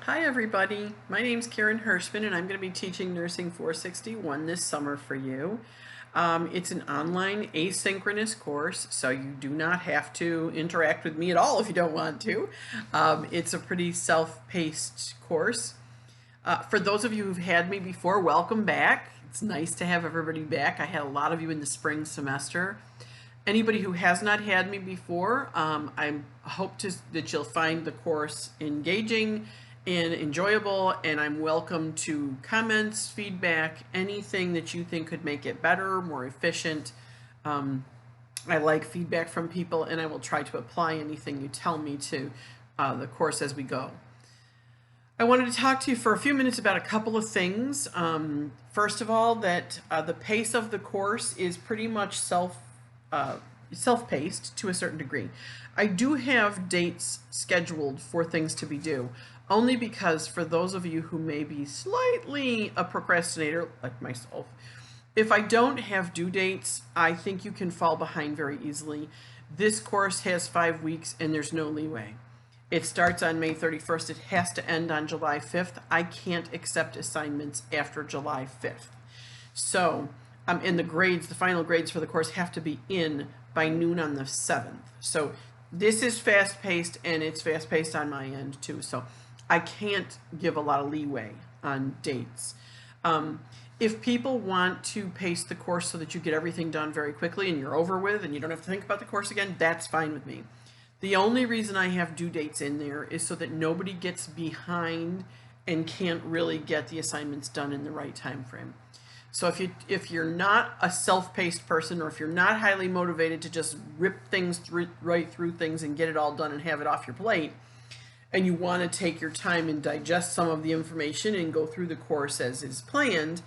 Hi everybody, my name's Karen Hirschman and I'm going to be teaching Nursing 461 this summer for you. It's an online asynchronous course, so you do not have to interact with me at all if you don't want to. It's a pretty self-paced course. For those of you who've had me before, welcome back. It's nice to have everybody back. I had a lot of you in the spring semester. Anybody who has not had me before, I hope that you'll find the course engaging and enjoyable, and I'm welcome to comments, feedback, anything that you think could make it better, more efficient. I like feedback from people, and I will try to apply anything you tell me to the course as we go. I wanted to talk to you for a few minutes about a couple of things. First of all, that the pace of the course is pretty much self-paced to a certain degree. I do have dates scheduled for things to be due, only because for those of you who may be slightly a procrastinator like myself, if I don't have due dates, I think you can fall behind very easily. This course has 5 weeks and there's no leeway. It starts on May 31st. It has to end on July 5th. I can't accept assignments after July 5th. So, and the final grades for the course have to be in by noon on the 7th. So this is fast-paced, and it's fast-paced on my end too. So I can't give a lot of leeway on dates. If people want to pace the course so that you get everything done very quickly and you're over with and you don't have to think about the course again, that's fine with me. The only reason I have due dates in there is so that nobody gets behind and can't really get the assignments done in the right time frame. So if you're not a self-paced person, or if you're not highly motivated to just rip things right through things and get it all done and have it off your plate, and you want to take your time and digest some of the information and go through the course as is planned,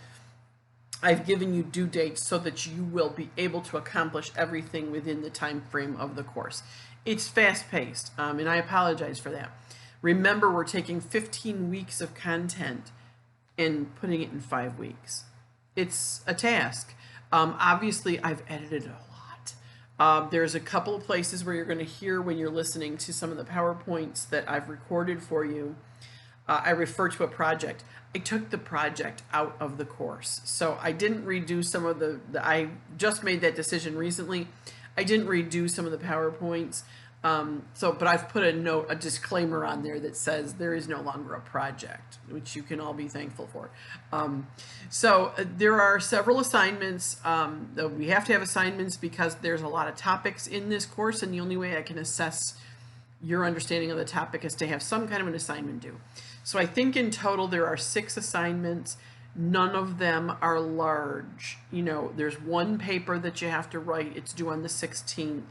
I've given you due dates so that you will be able to accomplish everything within the time frame of the course. It's fast-paced, and I apologize for that. Remember, we're taking 15 weeks of content and putting it in 5 weeks. It's a task. Obviously, I've edited a lot. There's a couple of places where you're going to hear when you're listening to some of the PowerPoints that I've recorded for you. I refer to a project. I took the project out of the course. So I didn't redo some of I just made that decision recently. I didn't redo some of the PowerPoints. But I've put a disclaimer on there that says there is no longer a project, which you can all be thankful for. There are several assignments. We have to have assignments because there's a lot of topics in this course, and the only way I can assess your understanding of the topic is to have some kind of an assignment due. So I think in total there are 6 assignments. None of them are large. You know, there's one paper that you have to write. It's due on the 16th.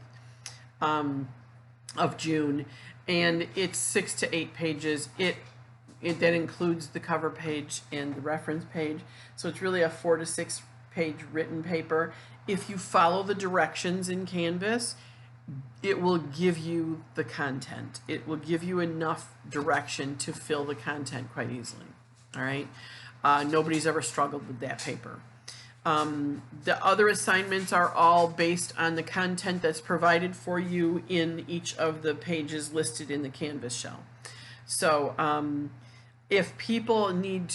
Of June, and it's 6 to 8 pages. That includes the cover page and the reference page, so it's really a 4 to 6 page written paper. If you follow the directions in Canvas, it will give you the content. It will give you enough direction to fill the content quite easily. All right, nobody's ever struggled with that paper. The other assignments are all based on the content that's provided for you in each of the pages listed in the Canvas shell. So if people need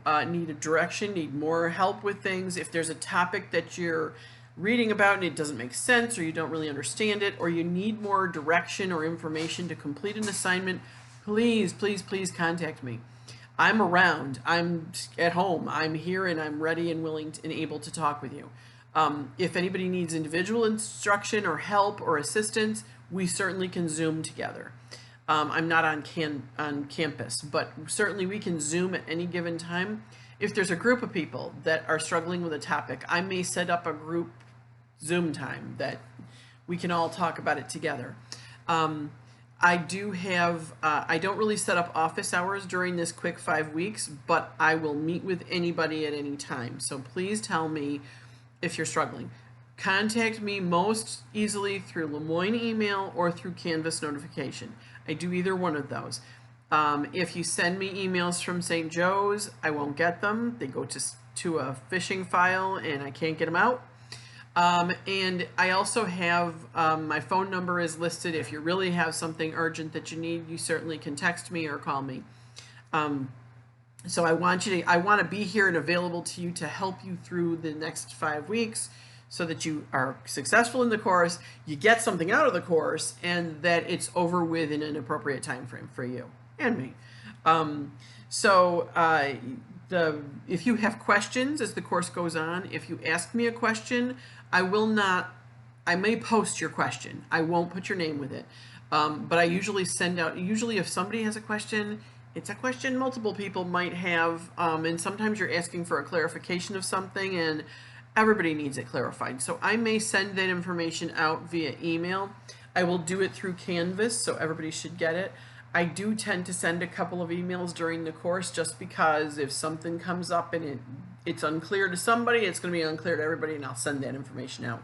a direction, need more help with things, if there's a topic that you're reading about and it doesn't make sense, or you don't really understand it, or you need more direction or information to complete an assignment, please, please, please contact me. I'm around, I'm at home, I'm here, and I'm ready and willing and able to talk with you. If anybody needs individual instruction or help or assistance, we certainly can Zoom together. I'm not on campus, but certainly we can Zoom at any given time. If there's a group of people that are struggling with a topic, I may set up a group Zoom time that we can all talk about it together. I don't really set up office hours during this quick 5 weeks, but I will meet with anybody at any time. So please tell me if you're struggling. Contact me most easily through Lemoyne email or through Canvas notification. I do either one of those. If you send me emails from St. Joe's, I won't get them. They go to a phishing file and I can't get them out. And I also have, my phone number is listed. If you really have something urgent that you need, you certainly can text me or call me. So I want to be here and available to you to help you through the next 5 weeks so that you are successful in the course, you get something out of the course, and that it's over with in an appropriate time frame for you and me. So if you have questions as the course goes on, if you ask me a question, I may post your question. I won't put your name with it. But I usually send out, if somebody has a question, it's a question multiple people might have, and sometimes you're asking for a clarification of something and everybody needs it clarified. So I may send that information out via email. I will do it through Canvas, so everybody should get it. I do tend to send a couple of emails during the course just because if something comes up and it's unclear to somebody, it's going to be unclear to everybody, and I'll send that information out.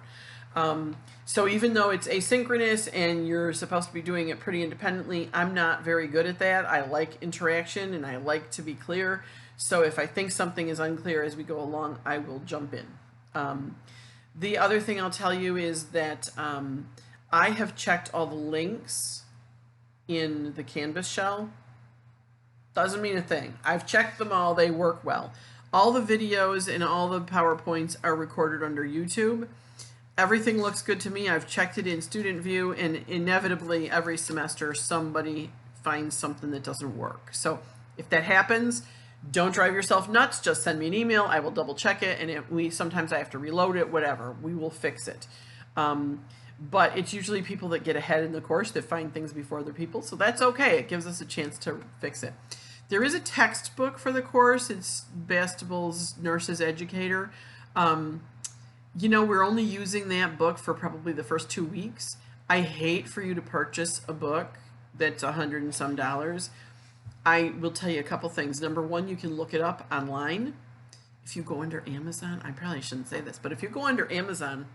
So even though it's asynchronous and you're supposed to be doing it pretty independently, I'm not very good at that. I like interaction and I like to be clear. So if I think something is unclear as we go along, I will jump in. The other thing I'll tell you is that I have checked all the links in the Canvas shell. Doesn't mean a thing. I've checked them all. They work well. All the videos and all the PowerPoints are recorded under YouTube. Everything looks good to me. I've checked it in Student View, and inevitably every semester somebody finds something that doesn't work. So if that happens, don't drive yourself nuts. Just send me an email. I will double check it, and sometimes I have to reload it, whatever. We will fix it. But it's usually people that get ahead in the course that find things before other people, so that's okay. It gives us a chance to fix it. There is a textbook for the course. It's Bastable's Nurses Educator. You know, we're only using that book for probably the first 2 weeks. I hate for you to purchase a book that's $100 and some. I will tell you a couple things. Number one, you can look it up online. If you go under Amazon, I probably shouldn't say this, but if you go under Amazon,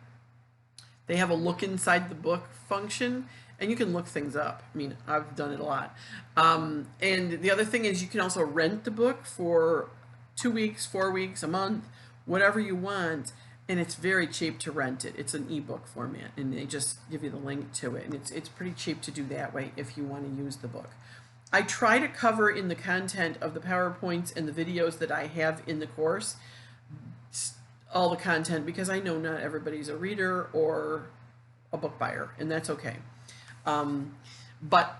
they have a look inside the book function, and you can look things up. I mean, I've done it a lot. And the other thing is you can also rent the book for 2 weeks, 4 weeks, a month, whatever you want. And it's very cheap to rent it. It's an ebook format, and they just give you the link to it. And it's pretty cheap to do that way if you want to use the book. I try to cover in the content of the PowerPoints and the videos that I have in the course all the content, because I know not everybody's a reader or a book buyer, and that's okay. But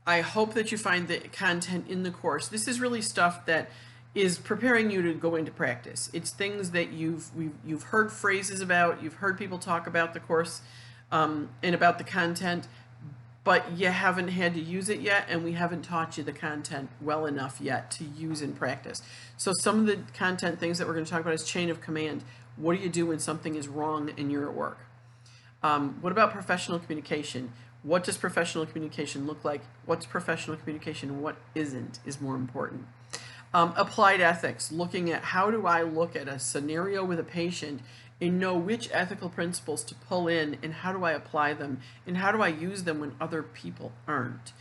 I hope that you find the content in the course. This is really stuff that is preparing you to go into practice. It's things that you've heard phrases about, you've heard people talk about the course and about the content, but you haven't had to use it yet, and we haven't taught you the content well enough yet to use in practice. So some of the content things that we're going to talk about is chain of command. What do you do when something is wrong and you're at work? What about professional communication? What does professional communication look like? What's professional communication and what isn't is more important. Applied ethics, looking at how do I look at a scenario with a patient and know which ethical principles to pull in, and how do I apply them, and how do I use them when other people aren't.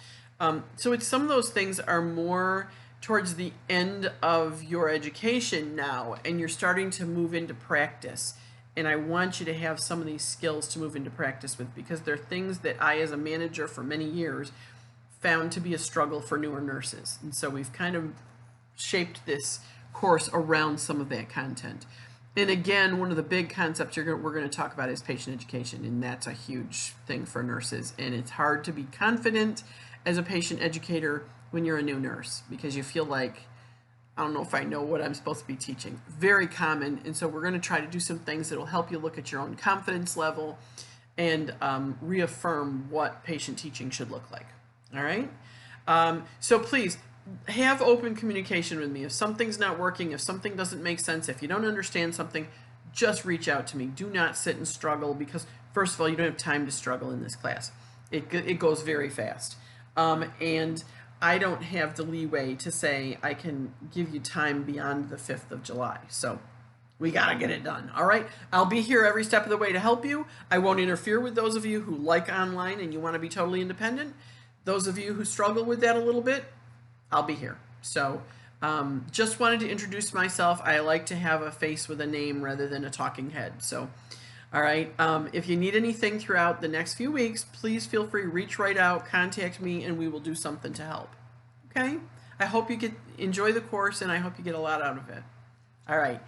So it's some of those things are more towards the end of your education now, and you're starting to move into practice. And I want you to have some of these skills to move into practice with, because they're things that I, as a manager for many years, found to be a struggle for newer nurses. And so we've kind of shaped this course around some of that content. And again, one of the big concepts we're going to talk about is patient education, and that's a huge thing for nurses. And it's hard to be confident as a patient educator when you're a new nurse, because you feel like, I don't know if I know what I'm supposed to be teaching. Very common. And so we're going to try to do some things that will help you look at your own confidence level and reaffirm what patient teaching should look like. All right? So please, have open communication with me. If something's not working, if something doesn't make sense, if you don't understand something, just reach out to me. Do not sit and struggle, because first of all, you don't have time to struggle in this class. It goes very fast. And I don't have the leeway to say I can give you time beyond the 5th of July. So we got to get it done. All right. I'll be here every step of the way to help you. I won't interfere with those of you who like online and you want to be totally independent. Those of you who struggle with that a little bit, I'll be here. So just wanted to introduce myself. I like to have a face with a name rather than a talking head. So, all right. If you need anything throughout the next few weeks, please feel free, reach right out, contact me, and we will do something to help. Okay? I hope you enjoy the course, and I hope you get a lot out of it. All right.